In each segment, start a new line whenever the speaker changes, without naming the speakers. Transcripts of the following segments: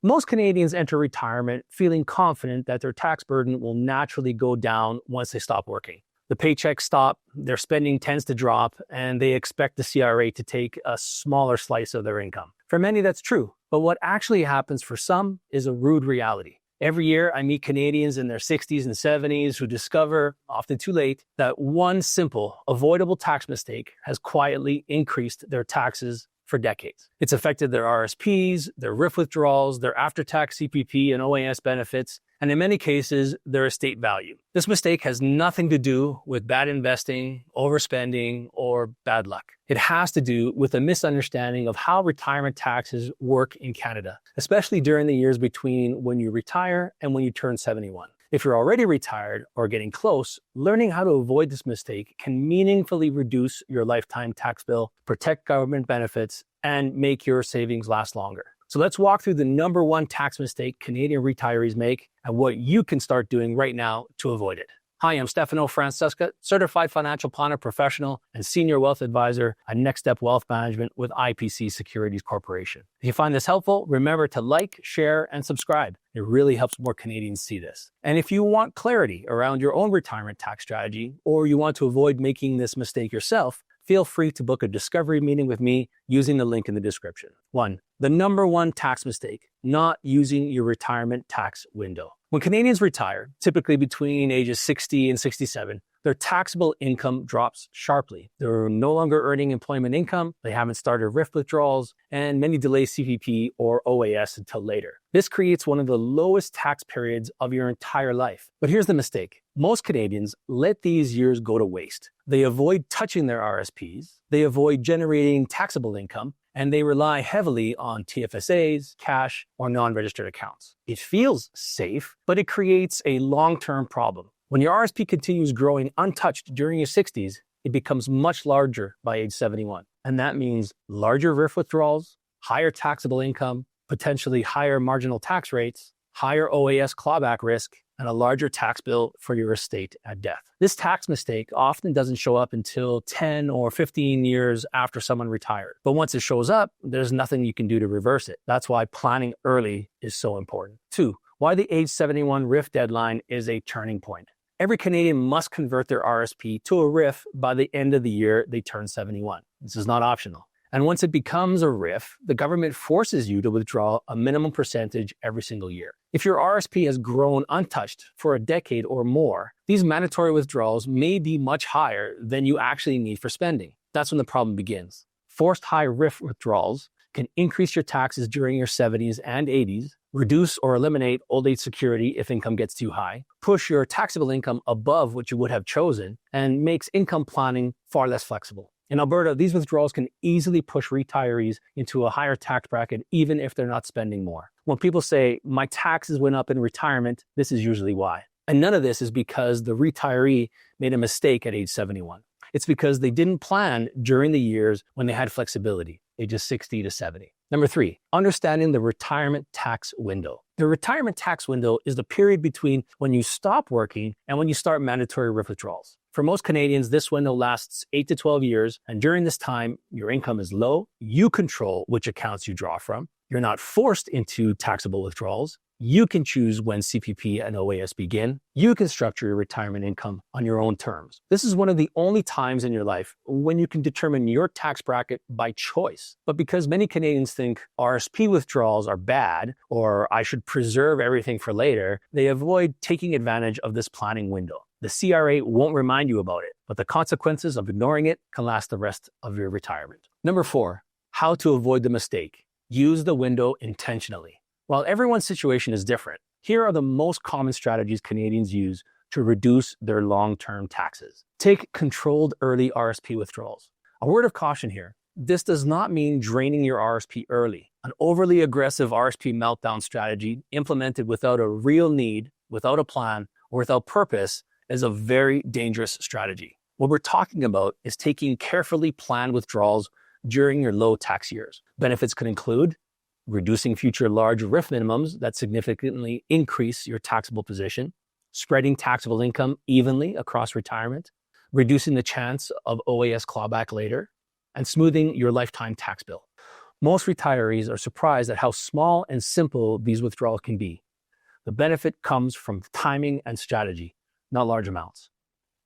Most Canadians enter retirement feeling confident that their tax burden will naturally go down once they stop working. The paychecks stop, their spending tends to drop, and they expect the CRA to take a smaller slice of their income. For many, that's true, but what actually happens for some is a rude reality. Every year, I meet Canadians in their 60s and 70s who discover, often too late, that one simple, avoidable tax mistake has quietly increased their taxes for decades. It's affected their RRSPs, their RRIF withdrawals, their after-tax CPP and OAS benefits, and in many cases, their estate value. This mistake has nothing to do with bad investing, overspending, or bad luck. It has to do with a misunderstanding of how retirement taxes work in Canada, especially during the years between when you retire and when you turn 71. If you're already retired or getting close, learning how to avoid this mistake can meaningfully reduce your lifetime tax bill, protect government benefits, and make your savings last longer. So let's walk through the number one tax mistake Canadian retirees make and what you can start doing right now to avoid it. Hi, I'm Stefano Francesca, Certified Financial Planner Professional and Senior Wealth Advisor at Next Step Wealth Management with IPC Securities Corporation. If you find this helpful, remember to like, share, and subscribe. It really helps more Canadians see this. And if you want clarity around your own retirement tax strategy, or you want to avoid making this mistake yourself, feel free to book a discovery meeting with me using the link in the description. 1. The number one tax mistake, not using your retirement tax window. When Canadians retire, typically between ages 60 and 67, their taxable income drops sharply. They're no longer earning employment income, they haven't started RRIF withdrawals, and many delay CPP or OAS until later. This creates one of the lowest tax periods of your entire life. But here's the mistake. Most Canadians let these years go to waste. They avoid touching their RRSPs, they avoid generating taxable income, and they rely heavily on TFSAs, cash, or non-registered accounts. It feels safe, but it creates a long-term problem. When your RRSP continues growing untouched during your 60s, it becomes much larger by age 71. And that means larger RRIF withdrawals, higher taxable income, potentially higher marginal tax rates, higher OAS clawback risk, and a larger tax bill for your estate at death. This tax mistake often doesn't show up until 10 or 15 years after someone retired. But once it shows up, there's nothing you can do to reverse it. That's why planning early is so important. 2. Why the age 71 RRIF deadline is a turning point. Every Canadian must convert their RRSP to a RRIF by the end of the year they turn 71. This is not optional. And once it becomes a RRIF, the government forces you to withdraw a minimum percentage every single year. If your RRSP has grown untouched for a decade or more, these mandatory withdrawals may be much higher than you actually need for spending. That's when the problem begins. Forced high RRIF withdrawals can increase your taxes during your 70s and 80s, reduce or eliminate old age security if income gets too high, push your taxable income above what you would have chosen, and makes income planning far less flexible. In Alberta, these withdrawals can easily push retirees into a higher tax bracket, even if they're not spending more. When people say, my taxes went up in retirement, this is usually why. And none of this is because the retiree made a mistake at age 71. It's because they didn't plan during the years when they had flexibility, ages 60 to 70. Number 3, understanding the retirement tax window. The retirement tax window is the period between when you stop working and when you start mandatory RRIF withdrawals. For most Canadians, this window lasts 8 to 12 years, and during this time, your income is low, you control which accounts you draw from, you're not forced into taxable withdrawals, you can choose when CPP and OAS begin, you can structure your retirement income on your own terms. This is one of the only times in your life when you can determine your tax bracket by choice. But because many Canadians think RRSP withdrawals are bad, or I should preserve everything for later, they avoid taking advantage of this planning window. The CRA won't remind you about it, but the consequences of ignoring it can last the rest of your retirement. Number 4, how to avoid the mistake. Use the window intentionally. While everyone's situation is different, here are the most common strategies Canadians use to reduce their long-term taxes. Take controlled early RRSP withdrawals. A word of caution here. This does not mean draining your RRSP early. An overly aggressive RRSP meltdown strategy implemented without a real need, without a plan, or without purpose is a very dangerous strategy. What we're talking about is taking carefully planned withdrawals during your low tax years. Benefits could include reducing future large RRIF minimums that significantly increase your taxable position, spreading taxable income evenly across retirement, reducing the chance of OAS clawback later, and smoothing your lifetime tax bill. Most retirees are surprised at how small and simple these withdrawals can be. The benefit comes from timing and strategy, not large amounts.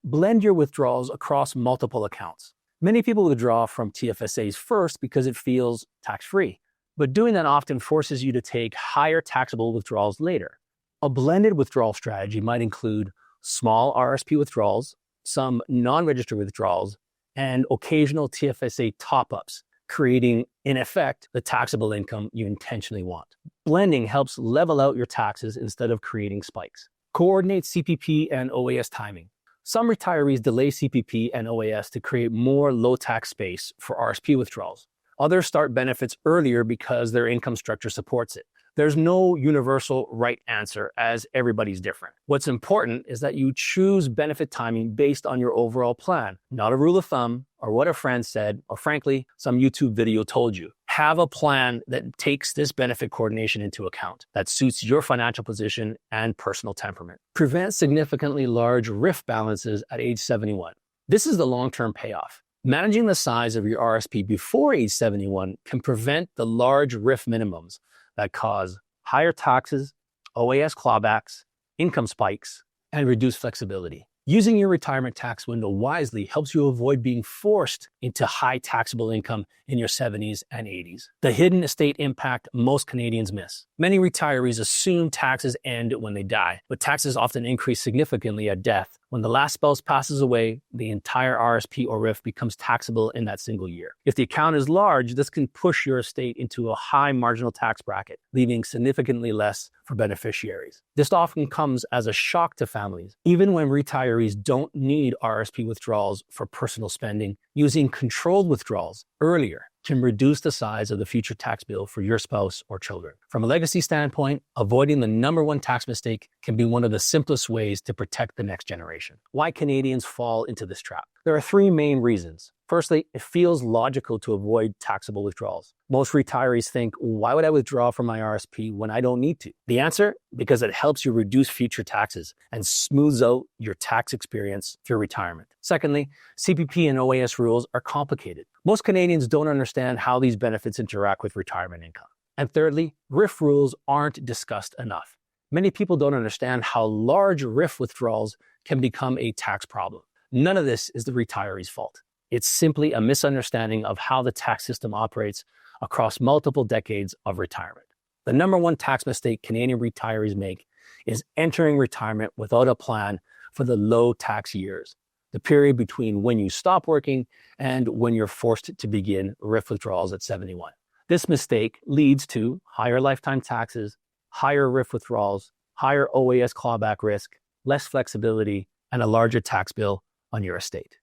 Blend your withdrawals across multiple accounts. Many people withdraw from TFSAs first because it feels tax-free, but doing that often forces you to take higher taxable withdrawals later. A blended withdrawal strategy might include small RRSP withdrawals, some non-registered withdrawals, and occasional TFSA top-ups, creating, in effect, the taxable income you intentionally want. Blending helps level out your taxes instead of creating spikes. Coordinate CPP and OAS timing. Some retirees delay CPP and OAS to create more low-tax space for RRSP withdrawals. Others start benefits earlier because their income structure supports it. There's no universal right answer, as everybody's different. What's important is that you choose benefit timing based on your overall plan, not a rule of thumb or what a friend said, or frankly, some YouTube video told you. Have a plan that takes this benefit coordination into account, that suits your financial position and personal temperament. Prevent significantly large RRIF balances at age 71. This is the long-term payoff. Managing the size of your RRSP before age 71 can prevent the large RRIF minimums that cause higher taxes, OAS clawbacks, income spikes, and reduced flexibility. Using your retirement tax window wisely helps you avoid being forced into high taxable income in your 70s and 80s. The hidden estate impact most Canadians miss. Many retirees assume taxes end when they die, but taxes often increase significantly at death. When the last spouse passes away, the entire RRSP or RRIF becomes taxable in that single year. If the account is large, this can push your estate into a high marginal tax bracket, leaving significantly less for beneficiaries. This often comes as a shock to families. Even when retirees don't need RRSP withdrawals for personal spending, using controlled withdrawals earlier can reduce the size of the future tax bill for your spouse or children. From a legacy standpoint, avoiding the number one tax mistake can be one of the simplest ways to protect the next generation. Why Canadians fall into this trap? There are three main reasons. Firstly, it feels logical to avoid taxable withdrawals. Most retirees think, why would I withdraw from my RRSP when I don't need to? The answer? Because it helps you reduce future taxes and smooths out your tax experience through retirement. Secondly, CPP and OAS rules are complicated. Most Canadians don't understand how these benefits interact with retirement income. And thirdly, RRIF rules aren't discussed enough. Many people don't understand how large RRIF withdrawals can become a tax problem. None of this is the retiree's fault. It's simply a misunderstanding of how the tax system operates across multiple decades of retirement. The number one tax mistake Canadian retirees make is entering retirement without a plan for the low tax years, the period between when you stop working and when you're forced to begin RRIF withdrawals at 71. This mistake leads to higher lifetime taxes, higher RRIF withdrawals, higher OAS clawback risk, less flexibility, and a larger tax bill on your estate.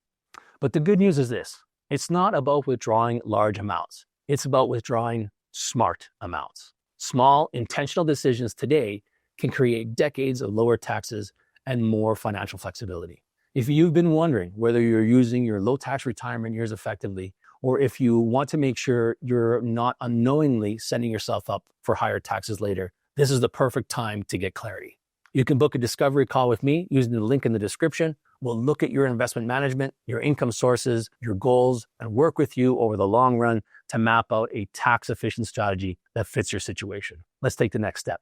But the good news is this: it's not about withdrawing large amounts. It's about withdrawing smart amounts. Small, intentional decisions today can create decades of lower taxes and more financial flexibility. If you've been wondering whether you're using your low tax retirement years effectively, or if you want to make sure you're not unknowingly setting yourself up for higher taxes later, this is the perfect time to get clarity. You can book a discovery call with me using the link in the description. We'll look at your investment management, your income sources, your goals, and work with you over the long run to map out a tax-efficient strategy that fits your situation. Let's take the next step.